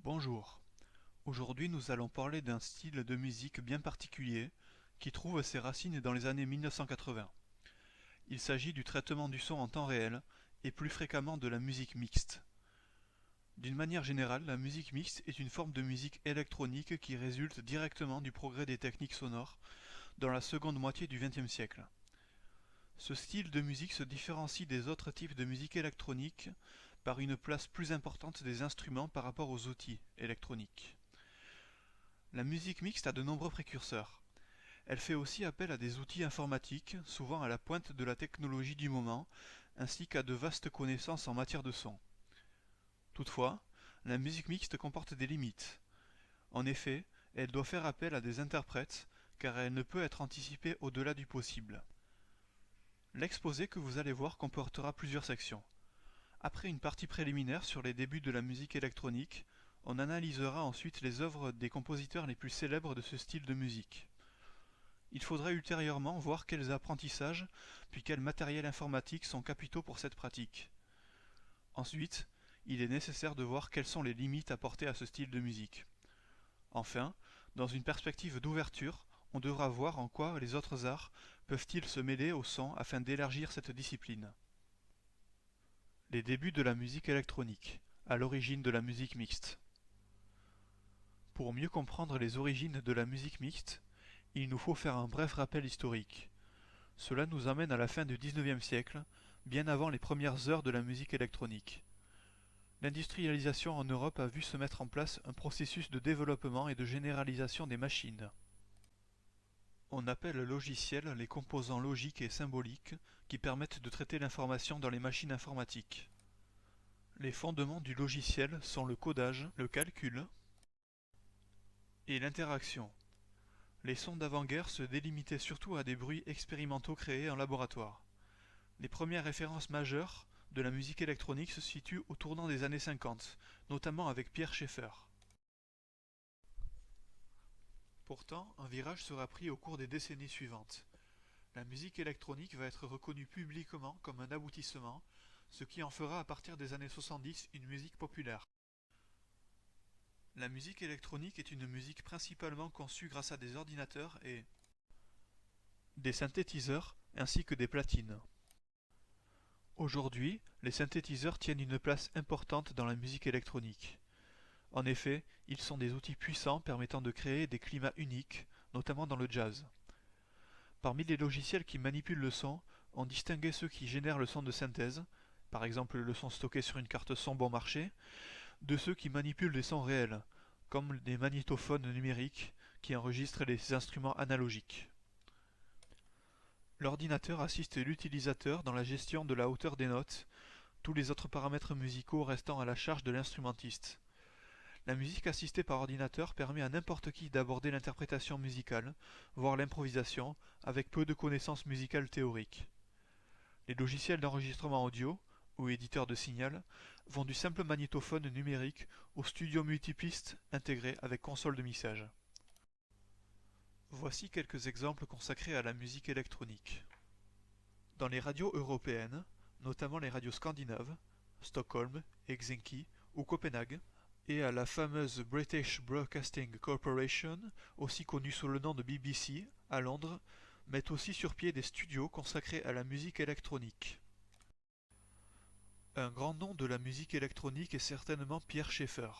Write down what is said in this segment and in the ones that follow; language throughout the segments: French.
Bonjour, aujourd'hui nous allons parler d'un style de musique bien particulier qui trouve ses racines dans les années 1980. Il s'agit du traitement du son en temps réel et plus fréquemment de la musique mixte. D'une manière générale, la musique mixte est une forme de musique électronique qui résulte directement du progrès des techniques sonores dans la seconde moitié du XXe siècle. Ce style de musique se différencie des autres types de musique électronique par une place plus importante des instruments par rapport aux outils électroniques. La musique mixte a de nombreux précurseurs. Elle fait aussi appel à des outils informatiques, souvent à la pointe de la technologie du moment, ainsi qu'à de vastes connaissances en matière de son. Toutefois, la musique mixte comporte des limites. En effet, elle doit faire appel à des interprètes, car elle ne peut être anticipée au-delà du possible. L'exposé que vous allez voir comportera plusieurs sections. Après une partie préliminaire sur les débuts de la musique électronique, on analysera ensuite les œuvres des compositeurs les plus célèbres de ce style de musique. Il faudra ultérieurement voir quels apprentissages puis quels matériels informatiques sont capitaux pour cette pratique. Ensuite, il est nécessaire de voir quelles sont les limites apportées à ce style de musique. Enfin, dans une perspective d'ouverture, on devra voir en quoi les autres arts peuvent-ils se mêler au son afin d'élargir cette discipline. Les débuts de la musique électronique, à l'origine de la musique mixte. Pour mieux comprendre les origines de la musique mixte, il nous faut faire un bref rappel historique. Cela nous amène à la fin du XIXe siècle, bien avant les premières heures de la musique électronique. L'industrialisation en Europe a vu se mettre en place un processus de développement et de généralisation des machines. On appelle logiciels les composants logiques et symboliques qui permettent de traiter l'information dans les machines informatiques. Les fondements du logiciel sont le codage, le calcul et l'interaction. Les sons d'avant-guerre se délimitaient surtout à des bruits expérimentaux créés en laboratoire. Les premières références majeures de la musique électronique se situent au tournant des années 50, notamment avec Pierre Schaeffer. Pourtant, un virage sera pris au cours des décennies suivantes. La musique électronique va être reconnue publiquement comme un aboutissement, ce qui en fera à partir des années 70 une musique populaire. La musique électronique est une musique principalement conçue grâce à des ordinateurs et des synthétiseurs ainsi que des platines. Aujourd'hui, les synthétiseurs tiennent une place importante dans la musique électronique. En effet, ils sont des outils puissants permettant de créer des climats uniques, notamment dans le jazz. Parmi les logiciels qui manipulent le son, on distinguait ceux qui génèrent le son de synthèse, par exemple le son stocké sur une carte son bon marché, de ceux qui manipulent les sons réels, comme des magnétophones numériques qui enregistrent les instruments analogiques. L'ordinateur assiste l'utilisateur dans la gestion de la hauteur des notes, tous les autres paramètres musicaux restant à la charge de l'instrumentiste. La musique assistée par ordinateur permet à n'importe qui d'aborder l'interprétation musicale, voire l'improvisation, avec peu de connaissances musicales théoriques. Les logiciels d'enregistrement audio, ou éditeurs de signal, vont du simple magnétophone numérique au studio multipiste intégré avec console de mixage. Voici quelques exemples consacrés à la musique électronique. Dans les radios européennes, notamment les radios scandinaves, Stockholm, Helsinki ou Copenhague, et à la fameuse British Broadcasting Corporation, aussi connue sous le nom de BBC, à Londres, mettent aussi sur pied des studios consacrés à la musique électronique. Un grand nom de la musique électronique est certainement Pierre Schaeffer.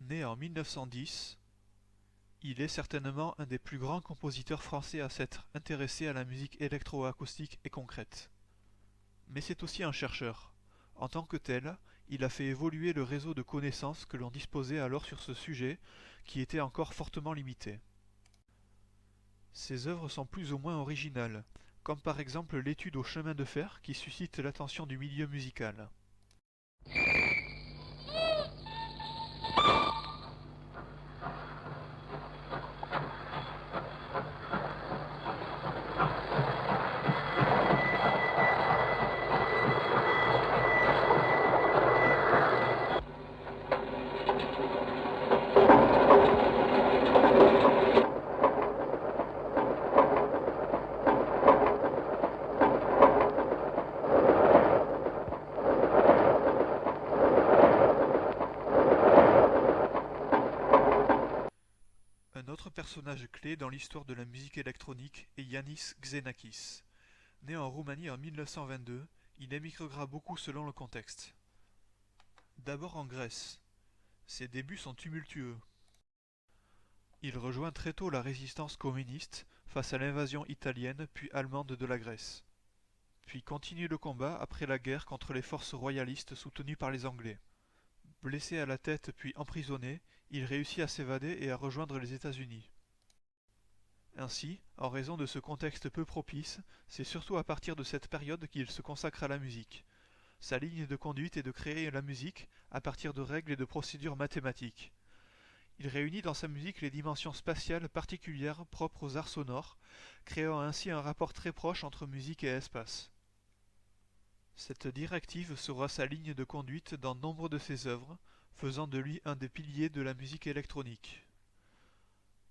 Né en 1910, il est certainement un des plus grands compositeurs français à s'être intéressé à la musique électroacoustique et concrète. Mais c'est aussi un chercheur. En tant que tel, il a fait évoluer le réseau de connaissances que l'on disposait alors sur ce sujet, qui était encore fortement limité. Ses œuvres sont plus ou moins originales, comme par exemple l'étude au chemin de fer qui suscite l'attention du milieu musical. Un autre personnage clé dans l'histoire de la musique électronique est Yannis Xenakis. Né en Roumanie en 1922, il émigrera beaucoup selon le contexte. D'abord en Grèce. Ses débuts sont tumultueux. Il rejoint très tôt la résistance communiste face à l'invasion italienne puis allemande de la Grèce. Puis continue le combat après la guerre contre les forces royalistes soutenues par les Anglais. Blessé à la tête puis emprisonné, il réussit à s'évader et à rejoindre les États-Unis. Ainsi, en raison de ce contexte peu propice, c'est surtout à partir de cette période qu'il se consacre à la musique. Sa ligne de conduite est de créer la musique à partir de règles et de procédures mathématiques. Il réunit dans sa musique les dimensions spatiales particulières propres aux arts sonores, créant ainsi un rapport très proche entre musique et espace. Cette directive sera sa ligne de conduite dans nombre de ses œuvres, faisant de lui un des piliers de la musique électronique.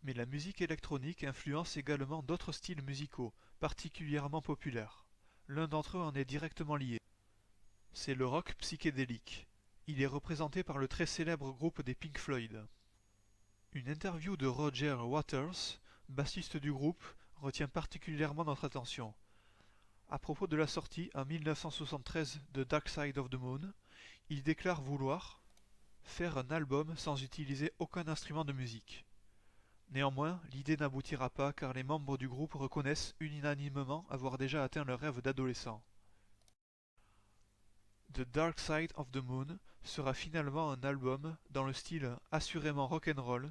Mais la musique électronique influence également d'autres styles musicaux, particulièrement populaires. L'un d'entre eux en est directement lié. C'est le rock psychédélique. Il est représenté par le très célèbre groupe des Pink Floyd. Une interview de Roger Waters, bassiste du groupe, retient particulièrement notre attention. À propos de la sortie en 1973 de Dark Side of the Moon, il déclare vouloir faire un album sans utiliser aucun instrument de musique. Néanmoins, l'idée n'aboutira pas car les membres du groupe reconnaissent unanimement avoir déjà atteint leur rêve d'adolescent. The Dark Side of the Moon sera finalement un album dans le style assurément rock'n'roll,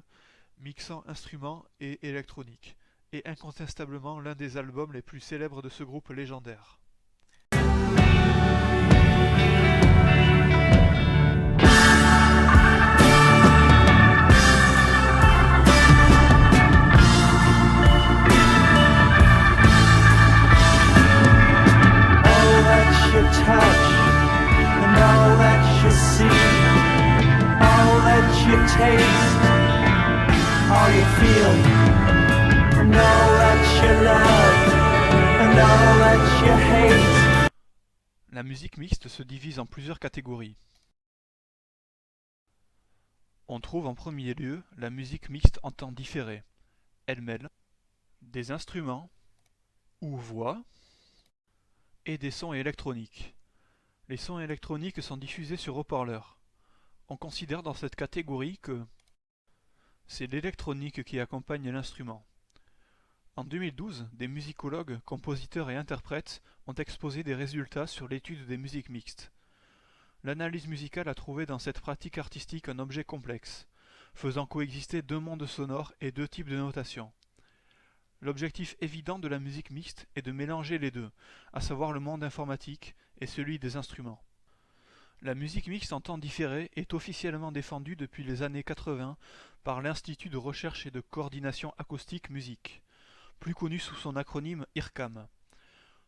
mixant instruments et électronique, et incontestablement l'un des albums les plus célèbres de ce groupe légendaire. La musique mixte se divise en plusieurs catégories. On trouve en premier lieu la musique mixte en temps différé. Elle mêle des instruments ou voix et des sons électroniques. Les sons électroniques sont diffusés sur haut-parleurs. On considère dans cette catégorie que c'est l'électronique qui accompagne l'instrument. En 2012, des musicologues, compositeurs et interprètes ont exposé des résultats sur l'étude des musiques mixtes. L'analyse musicale a trouvé dans cette pratique artistique un objet complexe, faisant coexister deux mondes sonores et deux types de notation. L'objectif évident de la musique mixte est de mélanger les deux, à savoir le monde informatique et celui des instruments. La musique mixte en temps différé est officiellement défendue depuis les années 80 par l'Institut de recherche et de coordination acoustique musique, plus connu sous son acronyme IRCAM.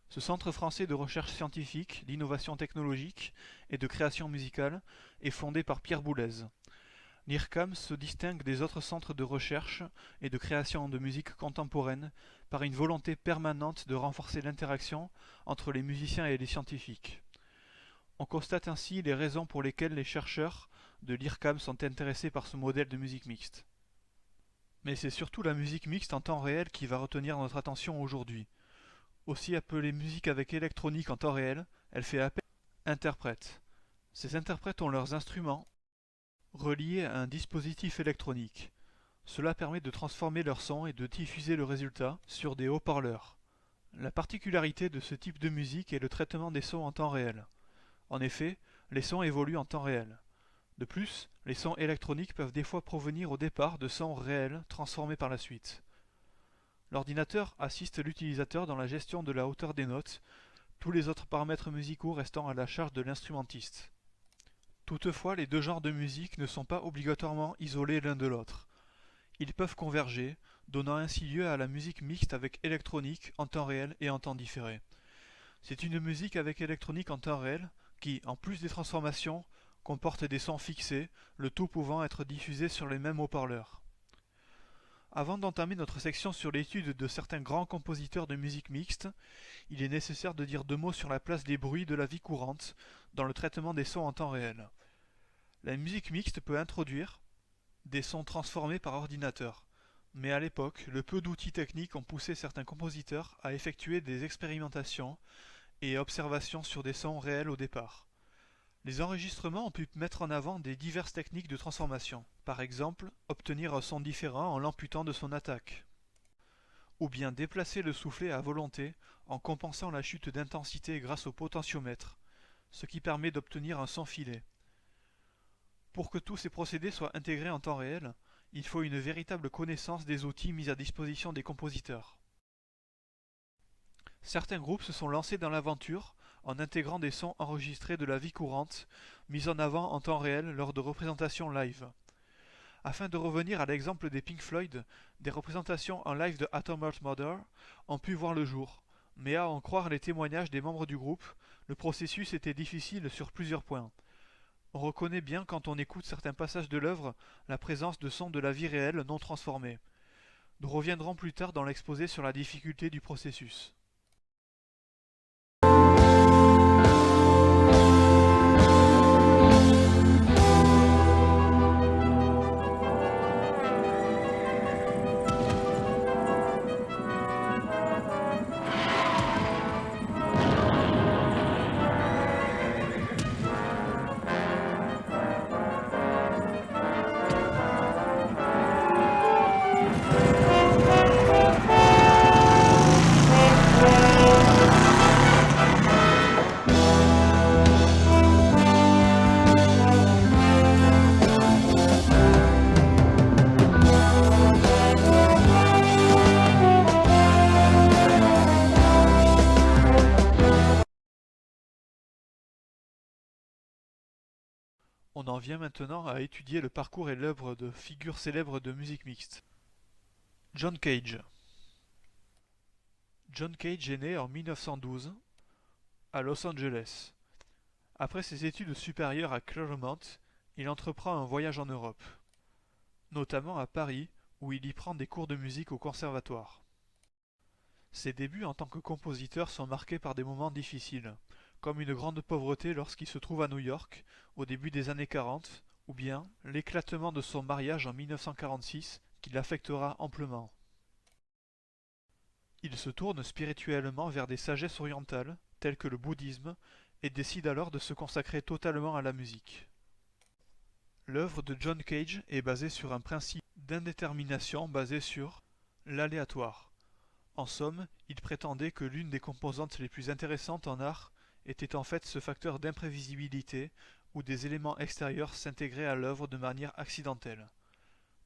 Ce centre français de recherche scientifique, d'innovation technologique et de création musicale est fondé par Pierre Boulez. L'IRCAM se distingue des autres centres de recherche et de création de musique contemporaine par une volonté permanente de renforcer l'interaction entre les musiciens et les scientifiques. On constate ainsi les raisons pour lesquelles les chercheurs de l'IRCAM sont intéressés par ce modèle de musique mixte. Mais c'est surtout la musique mixte en temps réel qui va retenir notre attention aujourd'hui. Aussi appelée musique avec électronique en temps réel, elle fait appel à interprètes. Ces interprètes ont leurs instruments reliés à un dispositif électronique. Cela permet de transformer leur son et de diffuser le résultat sur des haut-parleurs. La particularité de ce type de musique est le traitement des sons en temps réel. En effet, les sons évoluent en temps réel. De plus, les sons électroniques peuvent des fois provenir au départ de sons réels transformés par la suite. L'ordinateur assiste l'utilisateur dans la gestion de la hauteur des notes, tous les autres paramètres musicaux restant à la charge de l'instrumentiste. Toutefois, les deux genres de musique ne sont pas obligatoirement isolés l'un de l'autre. Ils peuvent converger, donnant ainsi lieu à la musique mixte avec électronique en temps réel et en temps différé. C'est une musique avec électronique en temps réel qui, en plus des transformations, comporte des sons fixés, le tout pouvant être diffusé sur les mêmes haut-parleurs. Avant d'entamer notre section sur l'étude de certains grands compositeurs de musique mixte, il est nécessaire de dire deux mots sur la place des bruits de la vie courante dans le traitement des sons en temps réel. La musique mixte peut introduire des sons transformés par ordinateur. Mais à l'époque, le peu d'outils techniques ont poussé certains compositeurs à effectuer des expérimentations et observations sur des sons réels au départ. Les enregistrements ont pu mettre en avant des diverses techniques de transformation. Par exemple, obtenir un son différent en l'amputant de son attaque. Ou bien déplacer le soufflet à volonté en compensant la chute d'intensité grâce au potentiomètre, ce qui permet d'obtenir un son filé. Pour que tous ces procédés soient intégrés en temps réel, il faut une véritable connaissance des outils mis à disposition des compositeurs. Certains groupes se sont lancés dans l'aventure en intégrant des sons enregistrés de la vie courante, mis en avant en temps réel lors de représentations live. Afin de revenir à l'exemple des Pink Floyd, des représentations en live de Atom Heart Mother ont pu voir le jour, mais à en croire les témoignages des membres du groupe, le processus était difficile sur plusieurs points. On reconnaît bien quand on écoute certains passages de l'œuvre la présence de sons de la vie réelle non transformés. Nous reviendrons plus tard dans l'exposé sur la difficulté du processus. On en vient maintenant à étudier le parcours et l'œuvre de figures célèbres de musique mixte. John Cage. John Cage est né en 1912 à Los Angeles. Après ses études supérieures à Claremont, il entreprend un voyage en Europe, notamment à Paris, où il y prend des cours de musique au conservatoire. Ses débuts en tant que compositeur sont marqués par des moments difficiles, comme une grande pauvreté lorsqu'il se trouve à New York au début des années 40, ou bien l'éclatement de son mariage en 1946 qui l'affectera amplement. Il se tourne spirituellement vers des sagesses orientales, telles que le bouddhisme, et décide alors de se consacrer totalement à la musique. L'œuvre de John Cage est basée sur un principe d'indétermination basé sur l'aléatoire. En somme, il prétendait que l'une des composantes les plus intéressantes en art était en fait ce facteur d'imprévisibilité où des éléments extérieurs s'intégraient à l'œuvre de manière accidentelle.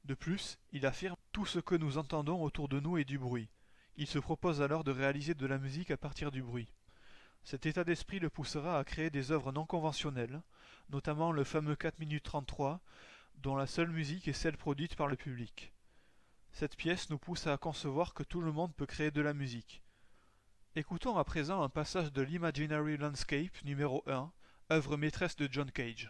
De plus, il affirme tout ce que nous entendons autour de nous est du bruit. Il se propose alors de réaliser de la musique à partir du bruit. Cet état d'esprit le poussera à créer des œuvres non conventionnelles, notamment le fameux 4 minutes 33, dont la seule musique est celle produite par le public. Cette pièce nous pousse à concevoir que tout le monde peut créer de la musique. Écoutons à présent un passage de l'Imaginary Landscape numéro 1, œuvre maîtresse de John Cage.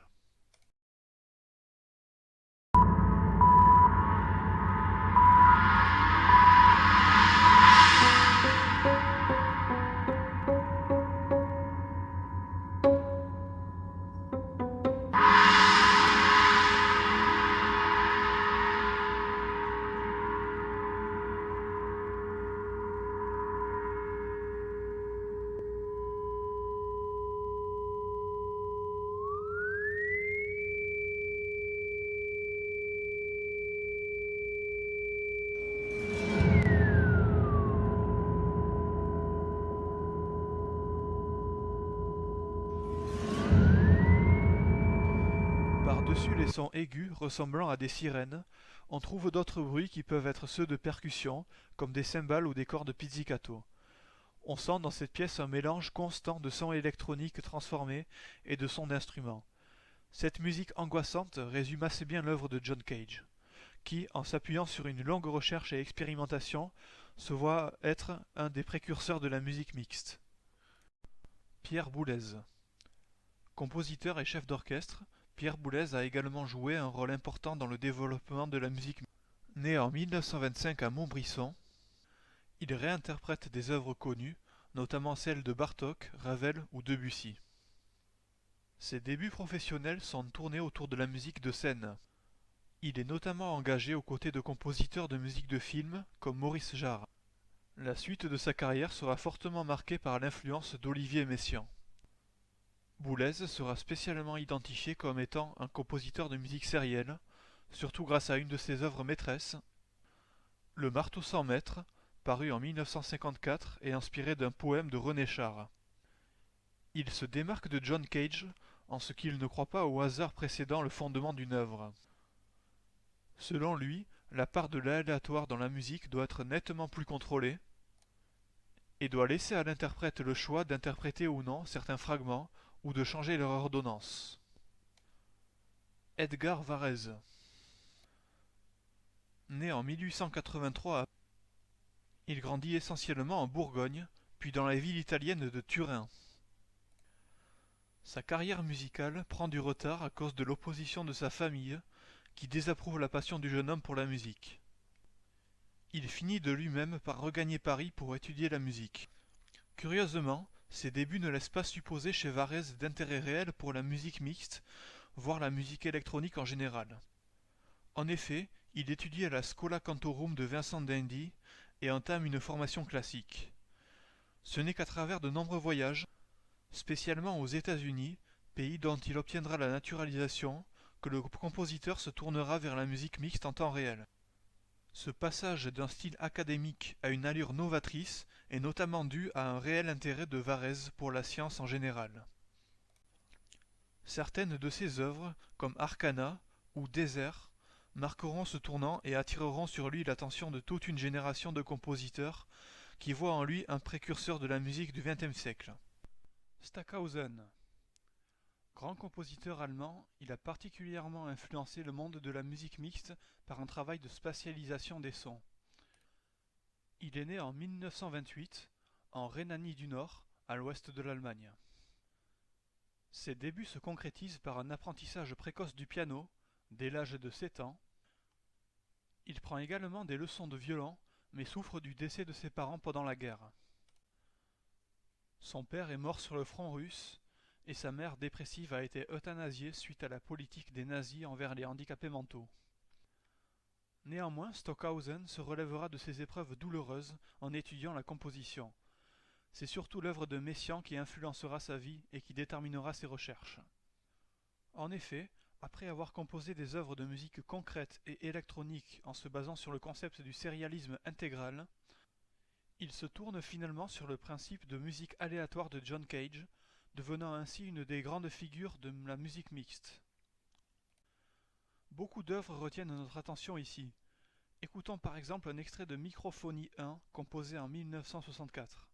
Par-dessus les sons aigus ressemblant à des sirènes, on trouve d'autres bruits qui peuvent être ceux de percussions, comme des cymbales ou des cordes pizzicato. On sent dans cette pièce un mélange constant de sons électroniques transformés et de sons d'instruments. Cette musique angoissante résume assez bien l'œuvre de John Cage, qui, en s'appuyant sur une longue recherche et expérimentation, se voit être un des précurseurs de la musique mixte. Pierre Boulez. Compositeur et chef d'orchestre, Pierre Boulez a également joué un rôle important dans le développement de la musique. Né en 1925 à Montbrisson, il réinterprète des œuvres connues, notamment celles de Bartók, Ravel ou Debussy. Ses débuts professionnels sont tournés autour de la musique de scène. Il est notamment engagé aux côtés de compositeurs de musique de film comme Maurice Jarre. La suite de sa carrière sera fortement marquée par l'influence d'Olivier Messiaen. Boulez sera spécialement identifié comme étant un compositeur de musique sérielle, surtout grâce à une de ses œuvres maîtresses, Le marteau sans maître, paru en 1954 et inspiré d'un poème de René Char. Il se démarque de John Cage en ce qu'il ne croit pas au hasard précédant le fondement d'une œuvre. Selon lui, la part de l'aléatoire dans la musique doit être nettement plus contrôlée et doit laisser à l'interprète le choix d'interpréter ou non certains fragments ou de changer leur ordonnance. Edgar Varèse. Né en 1883, il grandit essentiellement en Bourgogne, puis dans la ville italienne de Turin. Sa carrière musicale prend du retard à cause de l'opposition de sa famille, qui désapprouve la passion du jeune homme pour la musique. Il finit de lui-même par regagner Paris pour étudier la musique. Curieusement, ses débuts ne laissent pas supposer chez Varèse d'intérêt réel pour la musique mixte, voire la musique électronique en général. En effet, il étudie à la Schola Cantorum de Vincent d'Indy et entame une formation classique. Ce n'est qu'à travers de nombreux voyages, spécialement aux États-Unis, pays dont il obtiendra la naturalisation, que le compositeur se tournera vers la musique mixte en temps réel. Ce passage d'un style académique à une allure novatrice est notamment dû à un réel intérêt de Varèse pour la science en général. Certaines de ses œuvres, comme Arcana ou Désert, marqueront ce tournant et attireront sur lui l'attention de toute une génération de compositeurs qui voient en lui un précurseur de la musique du XXe siècle. Stockhausen. Grand compositeur allemand, il a particulièrement influencé le monde de la musique mixte par un travail de spatialisation des sons. Il est né en 1928 en Rhénanie du Nord, à l'ouest de l'Allemagne. Ses débuts se concrétisent par un apprentissage précoce du piano, dès l'âge de 7 ans. Il prend également des leçons de violon, mais souffre du décès de ses parents pendant la guerre. Son père est mort sur le front russe, et sa mère dépressive a été euthanasiée suite à la politique des nazis envers les handicapés mentaux. Néanmoins, Stockhausen se relèvera de ces épreuves douloureuses en étudiant la composition. C'est surtout l'œuvre de Messiaen qui influencera sa vie et qui déterminera ses recherches. En effet, après avoir composé des œuvres de musique concrètes et électroniques en se basant sur le concept du sérialisme intégral, il se tourne finalement sur le principe de musique aléatoire de John Cage, devenant ainsi une des grandes figures de la musique mixte. Beaucoup d'œuvres retiennent notre attention ici. Écoutons par exemple un extrait de Microphonie 1 composé en 1964.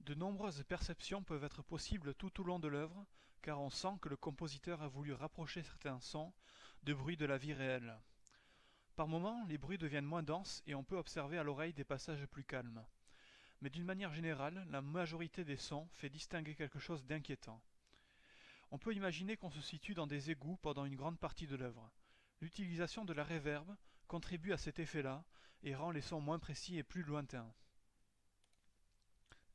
De nombreuses perceptions peuvent être possibles tout au long de l'œuvre, car on sent que le compositeur a voulu rapprocher certains sons de bruits de la vie réelle. Par moments, les bruits deviennent moins denses et on peut observer à l'oreille des passages plus calmes. Mais d'une manière générale, la majorité des sons fait distinguer quelque chose d'inquiétant. On peut imaginer qu'on se situe dans des égouts pendant une grande partie de l'œuvre. L'utilisation de la reverb contribue à cet effet-là et rend les sons moins précis et plus lointains.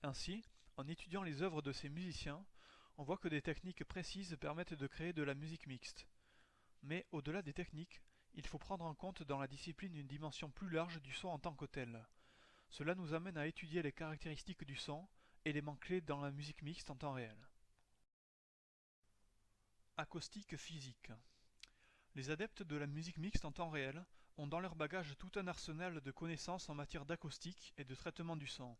Ainsi, en étudiant les œuvres de ces musiciens, on voit que des techniques précises permettent de créer de la musique mixte. Mais au-delà des techniques, il faut prendre en compte dans la discipline une dimension plus large du son en tant que tel. Cela nous amène à étudier les caractéristiques du son, élément clé dans la musique mixte en temps réel. Acoustique physique. Les adeptes de la musique mixte en temps réel ont dans leur bagage tout un arsenal de connaissances en matière d'acoustique et de traitement du son.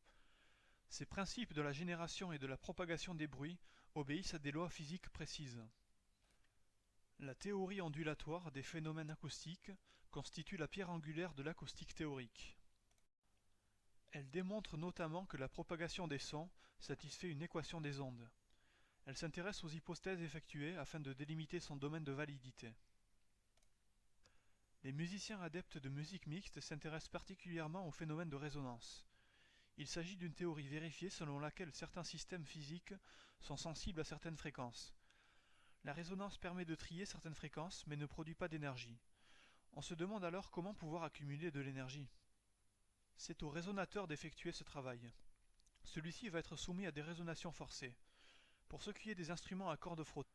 Ces principes de la génération et de la propagation des bruits obéissent à des lois physiques précises. La théorie ondulatoire des phénomènes acoustiques constitue la pierre angulaire de l'acoustique théorique. Elle démontre notamment que la propagation des sons satisfait une équation des ondes. Elle s'intéresse aux hypothèses effectuées afin de délimiter son domaine de validité. Les musiciens adeptes de musique mixte s'intéressent particulièrement au phénomène de résonance. Il s'agit d'une théorie vérifiée selon laquelle certains systèmes physiques sont sensibles à certaines fréquences. La résonance permet de trier certaines fréquences mais ne produit pas d'énergie. On se demande alors comment pouvoir accumuler de l'énergie. C'est au résonateur d'effectuer ce travail. Celui-ci va être soumis à des résonations forcées. Pour ce qui est des instruments à cordes frottées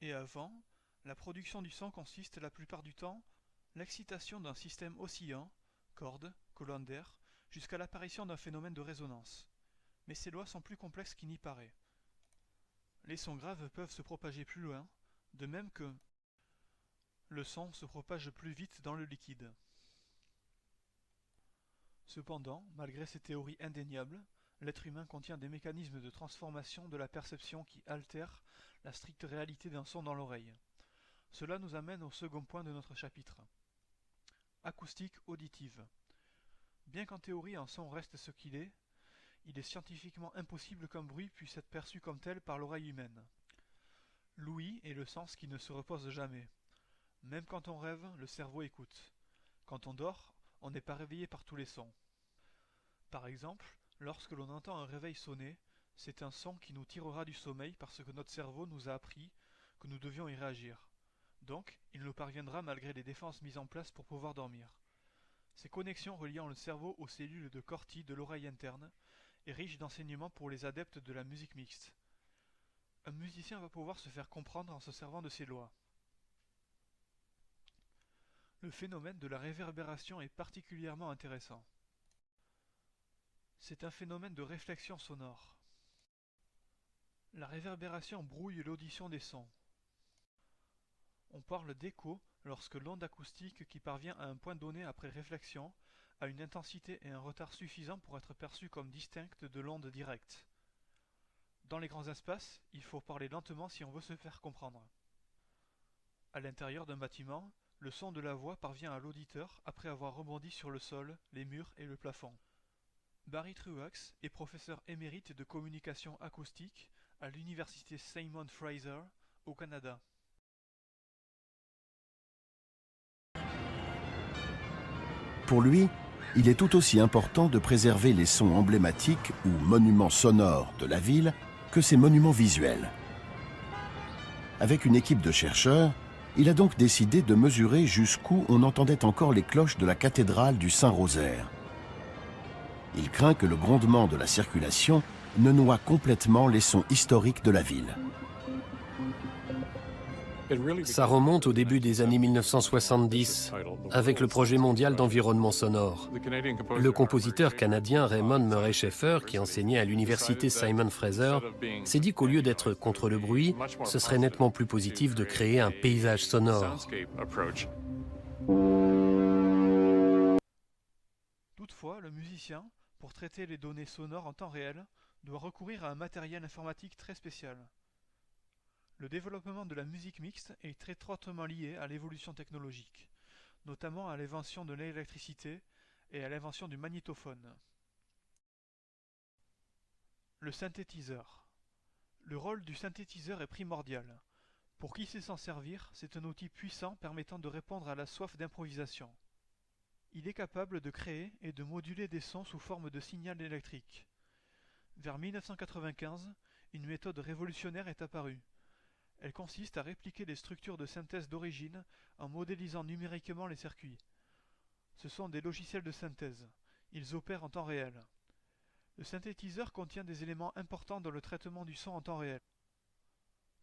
et à vent, la production du son consiste la plupart du temps l'excitation d'un système oscillant, cordes, colonnes d'air, jusqu'à l'apparition d'un phénomène de résonance. Mais ces lois sont plus complexes qu'il n'y paraît. Les sons graves peuvent se propager plus loin, de même que le son se propage plus vite dans le liquide. Cependant, malgré ces théories indéniables, l'être humain contient des mécanismes de transformation de la perception qui altèrent la stricte réalité d'un son dans l'oreille. Cela nous amène au second point de notre chapitre. Acoustique auditive. Bien qu'en théorie un son reste ce qu'il est scientifiquement impossible qu'un bruit puisse être perçu comme tel par l'oreille humaine. L'ouïe est le sens qui ne se repose jamais. Même quand on rêve, le cerveau écoute. Quand on dort, on n'est pas réveillé par tous les sons. Par exemple, lorsque l'on entend un réveil sonner, c'est un son qui nous tirera du sommeil parce que notre cerveau nous a appris que nous devions y réagir. Donc, il nous parviendra malgré les défenses mises en place pour pouvoir dormir. Ces connexions reliant le cerveau aux cellules de Corti de l'oreille interne est riche d'enseignements pour les adeptes de la musique mixte. Un musicien va pouvoir se faire comprendre en se servant de ces lois. Le phénomène de la réverbération est particulièrement intéressant. C'est un phénomène de réflexion sonore. La réverbération brouille l'audition des sons. On parle d'écho lorsque l'onde acoustique qui parvient à un point donné après réflexion a une intensité et un retard suffisants pour être perçue comme distincte de l'onde directe. Dans les grands espaces, il faut parler lentement si on veut se faire comprendre. À l'intérieur d'un bâtiment, le son de la voix parvient à l'auditeur après avoir rebondi sur le sol, les murs et le plafond. Barry Truax est professeur émérite de communication acoustique à l'université Simon Fraser au Canada. Pour lui, il est tout aussi important de préserver les sons emblématiques ou monuments sonores de la ville que ses monuments visuels. Avec une équipe de chercheurs, il a donc décidé de mesurer jusqu'où on entendait encore les cloches de la cathédrale du Saint-Rosaire. Il craint que le grondement de la circulation ne noie complètement les sons historiques de la ville. Ça remonte au début des années 1970, avec le projet mondial d'environnement sonore. Le compositeur canadien Raymond Murray Schafer, qui enseignait à l'université Simon Fraser, s'est dit qu'au lieu d'être contre le bruit, ce serait nettement plus positif de créer un paysage sonore. Toutefois, le musicien, pour traiter les données sonores en temps réel, doit recourir à un matériel informatique très spécial. Le développement de la musique mixte est très étroitement lié à l'évolution technologique, notamment à l'invention de l'électricité et à l'invention du magnétophone. Le synthétiseur. Le rôle du synthétiseur est primordial. Pour qui sait s'en servir, c'est un outil puissant permettant de répondre à la soif d'improvisation. Il est capable de créer et de moduler des sons sous forme de signal électrique. Vers 1995, une méthode révolutionnaire est apparue. Elle consiste à répliquer les structures de synthèse d'origine en modélisant numériquement les circuits. Ce sont des logiciels de synthèse. Ils opèrent en temps réel. Le synthétiseur contient des éléments importants dans le traitement du son en temps réel.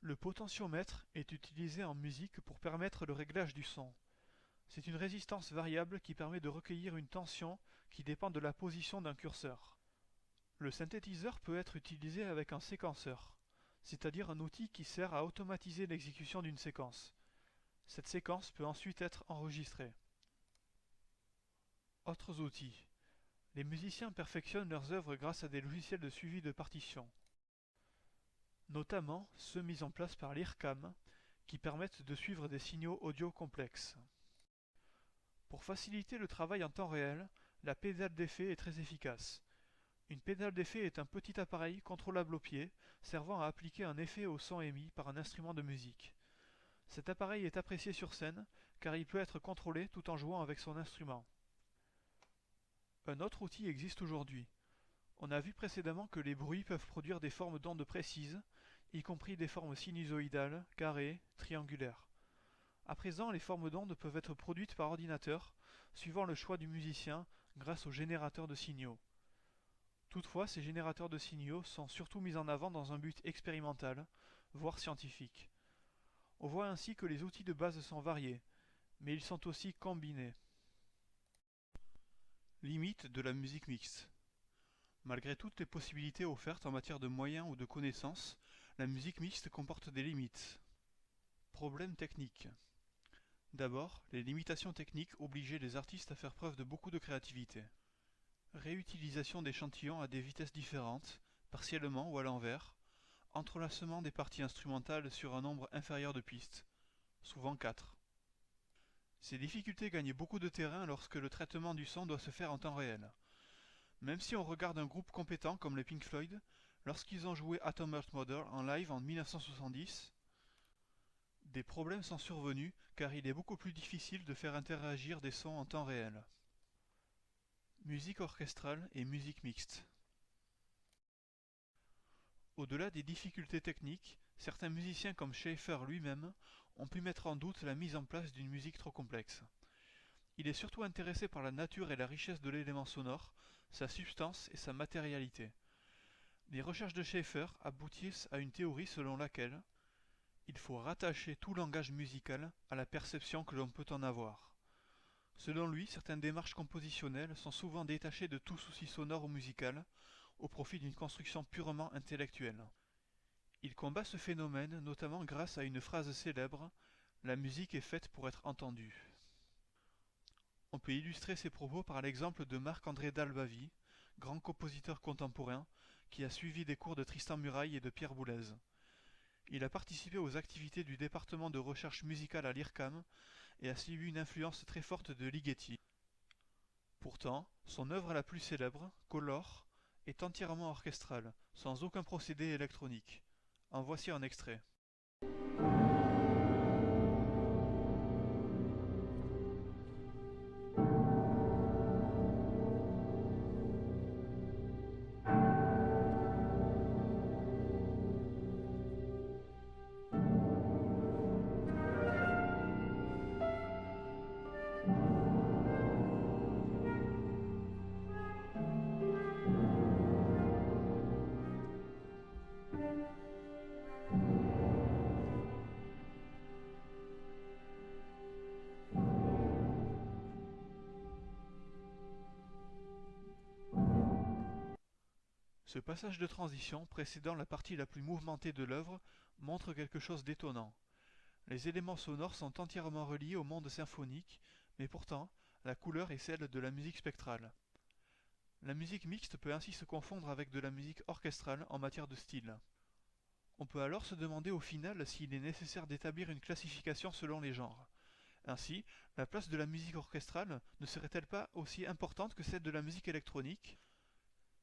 Le potentiomètre est utilisé en musique pour permettre le réglage du son. C'est une résistance variable qui permet de recueillir une tension qui dépend de la position d'un curseur. Le synthétiseur peut être utilisé avec un séquenceur, c'est-à-dire un outil qui sert à automatiser l'exécution d'une séquence. Cette séquence peut ensuite être enregistrée. Autres outils. Les musiciens perfectionnent leurs œuvres grâce à des logiciels de suivi de partitions, notamment ceux mis en place par l'IRCAM, qui permettent de suivre des signaux audio complexes. Pour faciliter le travail en temps réel, la pédale d'effet est très efficace. Une pédale d'effet est un petit appareil contrôlable au pied, servant à appliquer un effet au son émis par un instrument de musique. Cet appareil est apprécié sur scène, car il peut être contrôlé tout en jouant avec son instrument. Un autre outil existe aujourd'hui. On a vu précédemment que les bruits peuvent produire des formes d'ondes précises, y compris des formes sinusoïdales, carrées, triangulaires. À présent, les formes d'ondes peuvent être produites par ordinateur, suivant le choix du musicien, grâce aux générateurs de signaux. Toutefois, ces générateurs de signaux sont surtout mis en avant dans un but expérimental, voire scientifique. On voit ainsi que les outils de base sont variés, mais ils sont aussi combinés. Limite de la musique mixte. Malgré toutes les possibilités offertes en matière de moyens ou de connaissances, la musique mixte comporte des limites. Problèmes techniques. D'abord, les limitations techniques obligeaient les artistes à faire preuve de beaucoup de créativité. Réutilisation d'échantillons à des vitesses différentes, partiellement ou à l'envers, entrelacement des parties instrumentales sur un nombre inférieur de pistes, souvent 4. Ces difficultés gagnent beaucoup de terrain lorsque le traitement du son doit se faire en temps réel. Même si on regarde un groupe compétent comme les Pink Floyd, lorsqu'ils ont joué Atom Earth Mother en live en 1970, des problèmes sont survenus car il est beaucoup plus difficile de faire interagir des sons en temps réel. Musique orchestrale et musique mixte. Au-delà des difficultés techniques, certains musiciens comme Schaeffer lui-même ont pu mettre en doute la mise en place d'une musique trop complexe. Il est surtout intéressé par la nature et la richesse de l'élément sonore, sa substance et sa matérialité. Les recherches de Schaeffer aboutissent à une théorie selon laquelle il faut rattacher tout langage musical à la perception que l'on peut en avoir. Selon lui, certaines démarches compositionnelles sont souvent détachées de tout souci sonore ou musical, au profit d'une construction purement intellectuelle. Il combat ce phénomène notamment grâce à une phrase célèbre « La musique est faite pour être entendue ». On peut illustrer ses propos par l'exemple de Marc-André Dalbavie, grand compositeur contemporain, qui a suivi des cours de Tristan Murail et de Pierre Boulez. Il a participé aux activités du département de recherche musicale à l'IRCAM et a suivi une influence très forte de Ligeti. Pourtant, son œuvre la plus célèbre, Color, est entièrement orchestrale, sans aucun procédé électronique. En voici un extrait. Ce passage de transition, précédant la partie la plus mouvementée de l'œuvre, montre quelque chose d'étonnant. Les éléments sonores sont entièrement reliés au monde symphonique, mais pourtant, la couleur est celle de la musique spectrale. La musique mixte peut ainsi se confondre avec de la musique orchestrale en matière de style. On peut alors se demander au final s'il est nécessaire d'établir une classification selon les genres. Ainsi, la place de la musique orchestrale ne serait-elle pas aussi importante que celle de la musique électronique ?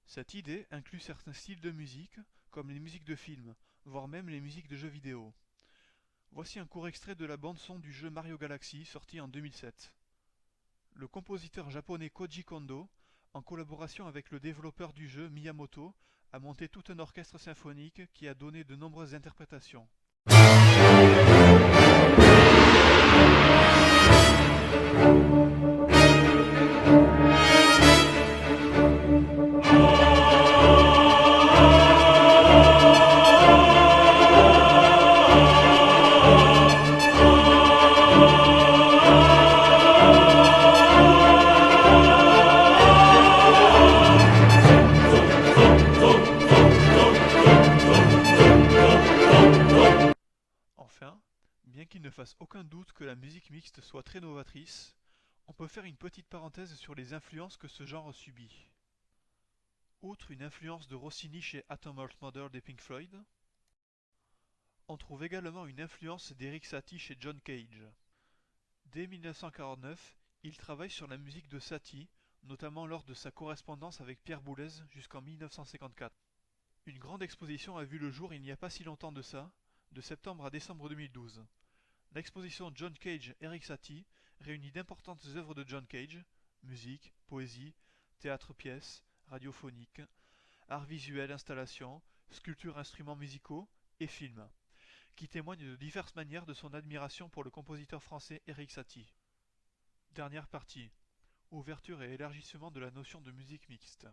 Cette idée inclut certains styles de musique, comme les musiques de films, voire même les musiques de jeux vidéo. Voici un court extrait de la bande-son du jeu Mario Galaxy sorti en 2007. Le compositeur japonais Koji Kondo, en collaboration avec le développeur du jeu Miyamoto, a monté tout un orchestre symphonique qui a donné de nombreuses interprétations. Enfin, bien qu'il ne fasse aucun doute que la musique mixte soit très novatrice, on peut faire une petite parenthèse sur les influences que ce genre subit. Outre une influence de Rossini chez Atom Earth Mother des Pink Floyd, on trouve également une influence d'Eric Satie chez John Cage. Dès 1949, il travaille sur la musique de Satie, notamment lors de sa correspondance avec Pierre Boulez jusqu'en 1954. Une grande exposition a vu le jour il n'y a pas si longtemps de ça, de septembre à décembre 2012. L'exposition John Cage Eric Satie réunit d'importantes œuvres de John Cage, musique, poésie, théâtre-pièce, radiophonique, art visuel, installation, sculpture, instruments musicaux et films, qui témoignent de diverses manières de son admiration pour le compositeur français Eric Satie. Dernière partie. Ouverture et élargissement de la notion de musique mixte.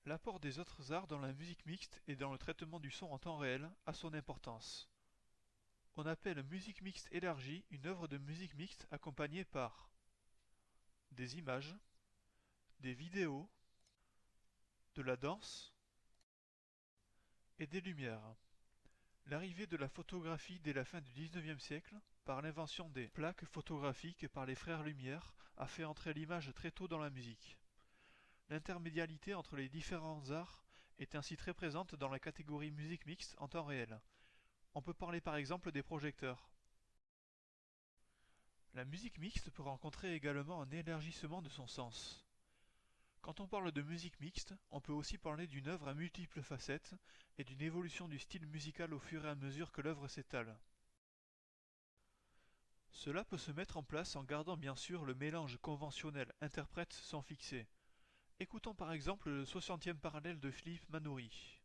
L'apport des autres arts dans la musique mixte et dans le traitement du son en temps réel a son importance. On appelle musique mixte élargie une œuvre de musique mixte accompagnée par des images, des vidéos, de la danse et des lumières. L'arrivée de la photographie dès la fin du XIXe siècle, par l'invention des plaques photographiques par les frères Lumière, a fait entrer l'image très tôt dans la musique. L'intermédialité entre les différents arts est ainsi très présente dans la catégorie musique mixte en temps réel. On peut parler par exemple des projecteurs. La musique mixte peut rencontrer également un élargissement de son sens. Quand on parle de musique mixte, on peut aussi parler d'une œuvre à multiples facettes et d'une évolution du style musical au fur et à mesure que l'œuvre s'étale. Cela peut se mettre en place en gardant bien sûr le mélange conventionnel interprète-son fixé. Écoutons par exemple le 60e parallèle de Philippe Manoury.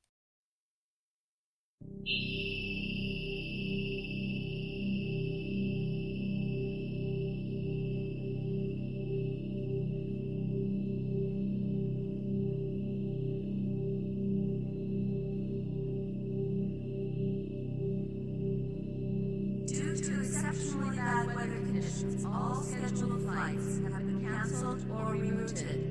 Due to exceptionally bad weather conditions, all scheduled flights have been cancelled or rerouted.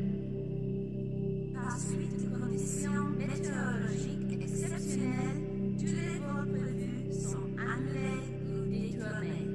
Par suite de conditions météorologiques exceptionnelles, tous les vols prévus sont annulés ou détournés.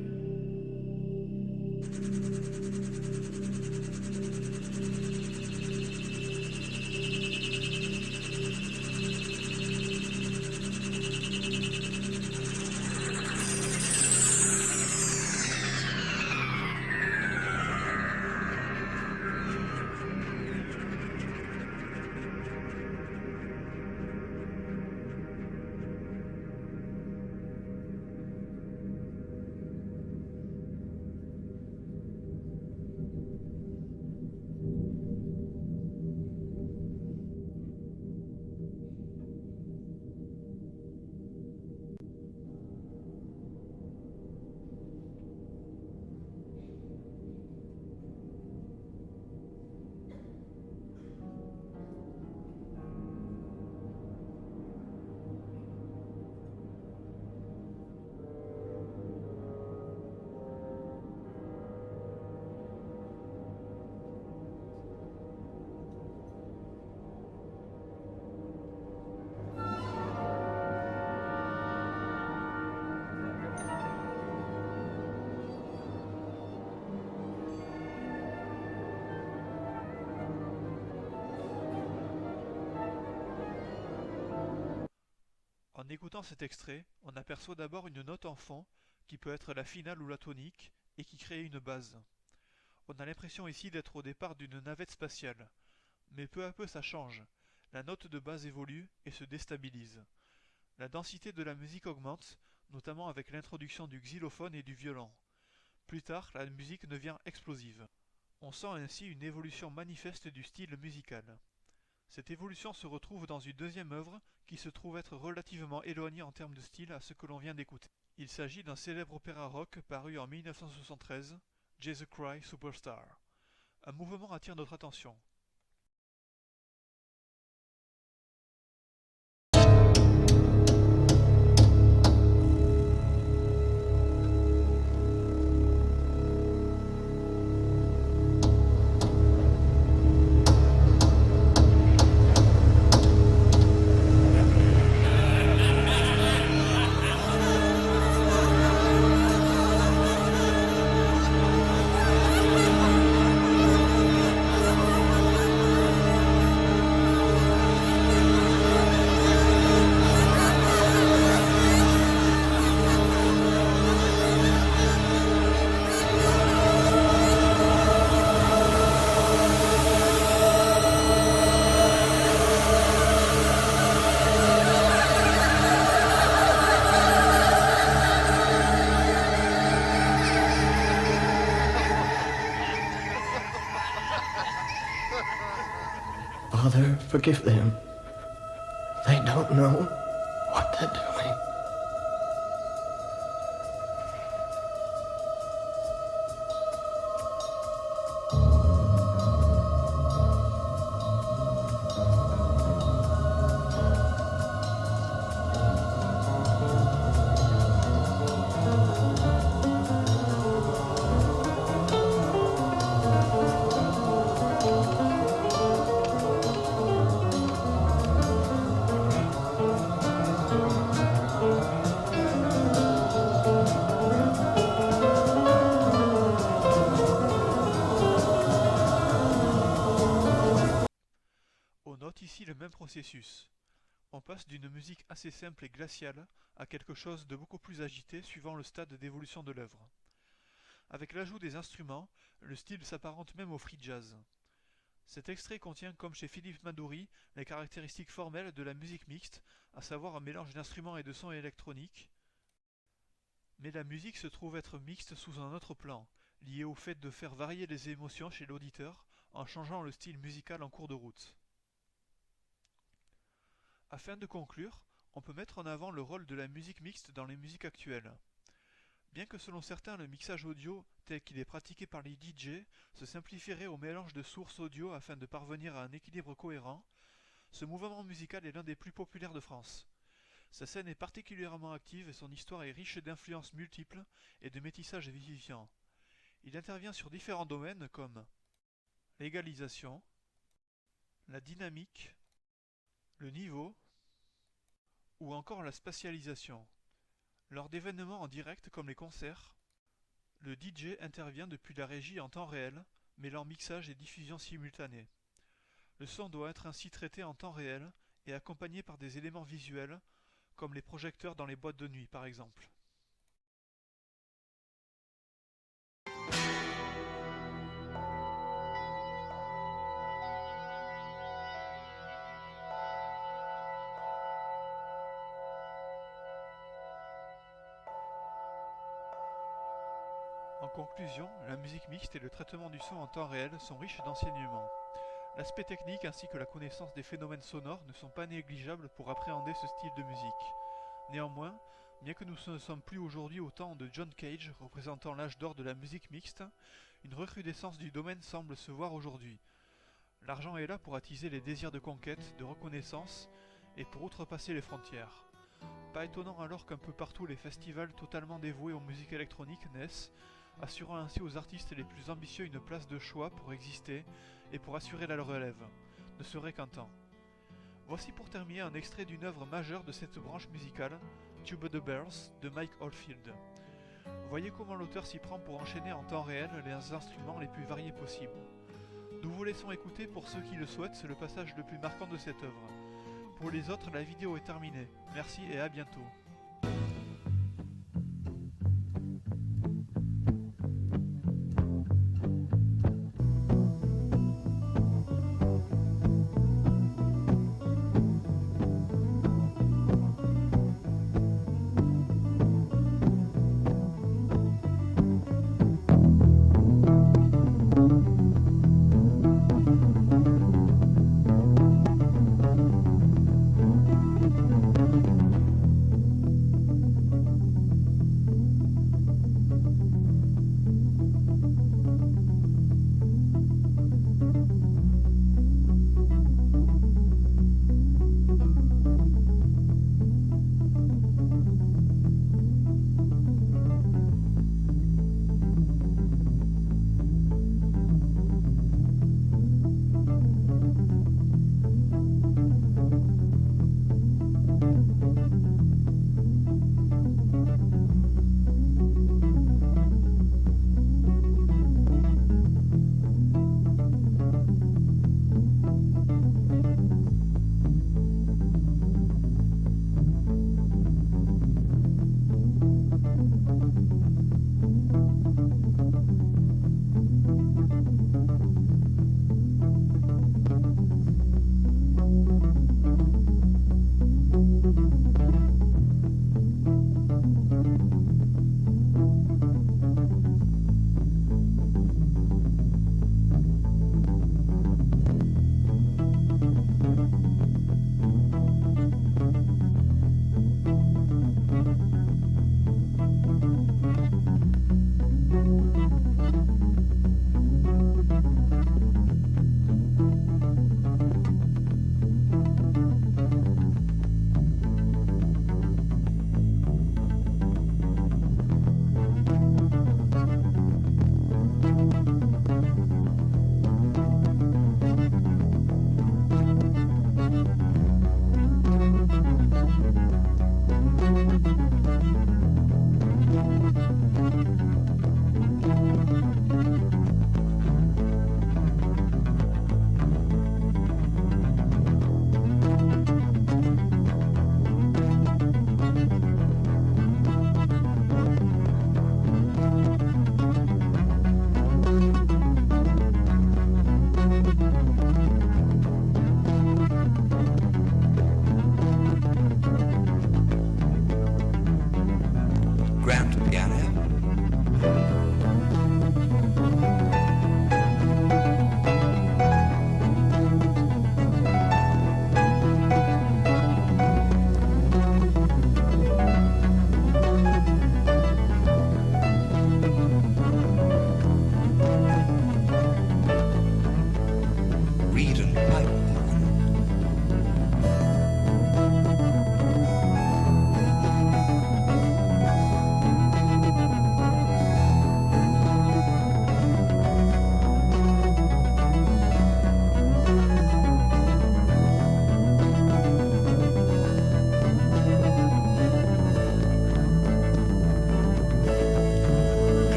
En écoutant cet extrait, on aperçoit d'abord une note en fond, qui peut être la finale ou la tonique, et qui crée une base. On a l'impression ici d'être au départ d'une navette spatiale, mais peu à peu ça change, la note de base évolue et se déstabilise. La densité de la musique augmente, notamment avec l'introduction du xylophone et du violon. Plus tard, la musique devient explosive. On sent ainsi une évolution manifeste du style musical. Cette évolution se retrouve dans une deuxième œuvre qui se trouve être relativement éloignée en termes de style à ce que l'on vient d'écouter. Il s'agit d'un célèbre opéra rock paru en 1973, Jesus Christ Superstar. Un mouvement attire notre attention. Forgive them. They don't know what they're doing. On note ici le même processus. On passe d'une musique assez simple et glaciale à quelque chose de beaucoup plus agité suivant le stade d'évolution de l'œuvre. Avec l'ajout des instruments, le style s'apparente même au free jazz. Cet extrait contient, comme chez Philippe Mandouri, les caractéristiques formelles de la musique mixte, à savoir un mélange d'instruments et de sons électroniques. Mais la musique se trouve être mixte sous un autre plan, lié au fait de faire varier les émotions chez l'auditeur en changeant le style musical en cours de route. Afin de conclure, on peut mettre en avant le rôle de la musique mixte dans les musiques actuelles. Bien que selon certains le mixage audio tel qu'il est pratiqué par les DJ se simplifierait au mélange de sources audio afin de parvenir à un équilibre cohérent, ce mouvement musical est l'un des plus populaires de France. Sa scène est particulièrement active et son histoire est riche d'influences multiples et de métissages vivifiants. Il intervient sur différents domaines comme l'égalisation, la dynamique, le niveau ou encore la spatialisation. Lors d'événements en direct comme les concerts, le DJ intervient depuis la régie en temps réel, mêlant mixage et diffusion simultanée. Le son doit être ainsi traité en temps réel et accompagné par des éléments visuels, comme les projecteurs dans les boîtes de nuit par exemple. En conclusion, la musique mixte et le traitement du son en temps réel sont riches d'enseignements. L'aspect technique ainsi que la connaissance des phénomènes sonores ne sont pas négligeables pour appréhender ce style de musique. Néanmoins, bien que nous ne sommes plus aujourd'hui au temps de John Cage, représentant l'âge d'or de la musique mixte, une recrudescence du domaine semble se voir aujourd'hui. L'argent est là pour attiser les désirs de conquête, de reconnaissance et pour outrepasser les frontières. Pas étonnant alors qu'un peu partout les festivals totalement dévoués aux musiques électroniques naissent, assurant ainsi aux artistes les plus ambitieux une place de choix pour exister et pour assurer la relève, ne serait qu'un temps. Voici pour terminer un extrait d'une œuvre majeure de cette branche musicale, Tuba the Bells de Mike Oldfield. Voyez comment l'auteur s'y prend pour enchaîner en temps réel les instruments les plus variés possibles. Nous vous laissons écouter pour ceux qui le souhaitent, c'est le passage le plus marquant de cette œuvre. Pour les autres, la vidéo est terminée. Merci et à bientôt.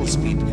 speed